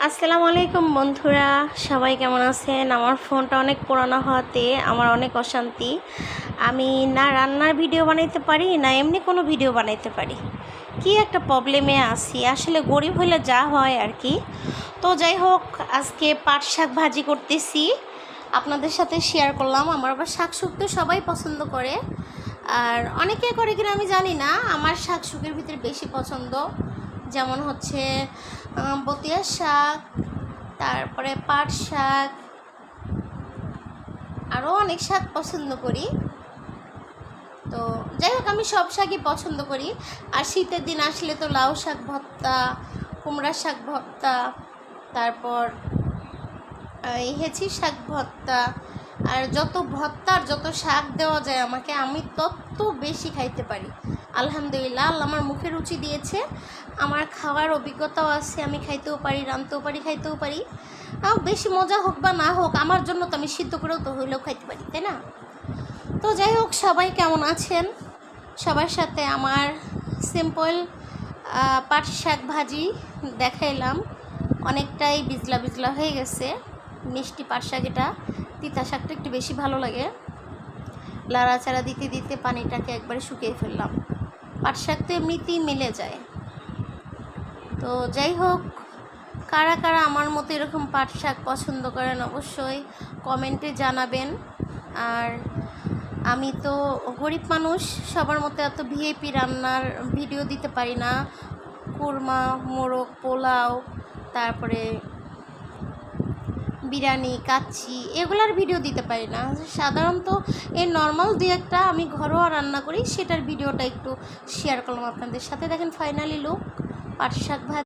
আসসালামু আলাইকুম বন্ধুরা, সবাই কেমন আছেন? আমার ফোনটা অনেক পুরানো হওয়াতে আমার অনেক অশান্তি। আমি না রান্নার ভিডিও বানাইতে পারি, না এমনি কোনো ভিডিও বানাইতে পারি। কি একটা প্রবলেমে আছি, আসলে গরিব হলে যা হয় আর কি। তো যাই হোক, আজকে পাট শাক ভাজি করতেছি, আপনাদের সাথে শেয়ার করলাম। আমার আবার শাকসুক তো সবাই পছন্দ করে, আর অনেকে করে কিনা আমি জানি না। আমার শাকসুকের ভিতরে বেশি পছন্দ যেমন হচ্ছে বতিয়া শাক, তারপরে পাট শাক, আরও অনেক শাক পছন্দ করি। তো যাই হোক, আমি সব শাকই পছন্দ করি। আর শীতের দিন আসলে তো লাউ শাক ভর্তা, কুমড়া শাক ভর্তা, তারপর এই হেঁচি শাক ভর্তা, আর যত ভর্তার যত শাক দেওয়া যায় আমাকে, আমি তত বেশি খাইতে পারি। আলহামদুলিল্লাহ, আল্লাহ আমার মুখে রুচি দিয়েছে, আমার খাওয়ার অভিজ্ঞতাও আছে। আমি খাইতেও পারি, রাঁধতেও পারি, খাইতেও পারি। বেশি মজা হোক বা না হোক, আমার জন্য তো আমি সিদ্ধ করেও তো হইলেও খাইতে পারি, তাই না? তো যাই হোক, সবাই কেমন আছেন? সবার সাথে আমার সিম্পল পাট শাক ভাজি দেখাইলাম। অনেকটাই বিজলা বিজলা হয়ে গেছে। মিষ্টি পাট শাক, এটা তিতা শাকটা একটু বেশি ভালো লাগে। লাড়াচাড়া দিতে দিতে পানিটাকে একবারে শুকিয়ে ফেললাম। পাট শাক তো এমনিতেই মিলে যায়। তো যাই হোক, কারা কারা আমার মতো এরকম পাট শাক পছন্দ করেন অবশ্যই কমেন্টে জানাবেন। আর আমি তো গরিব মানুষ, সবার মতো এত ভিআইপি রান্নার ভিডিও দিতে পারি না। কুরমা, মোরগ পোলাও, তারপরে বিরিয়ানি, কাচ্চি, এগুলার ভিডিও দিতে পারি না। সাধারণত এই নর্মাল দুই একটা আমি ঘরোয়া রান্না করি, সেটার ভিডিওটা একটু শেয়ার করলাম আপনাদের সাথে। দেখেন ফাইনালি লুক পাট শাক ভাজি।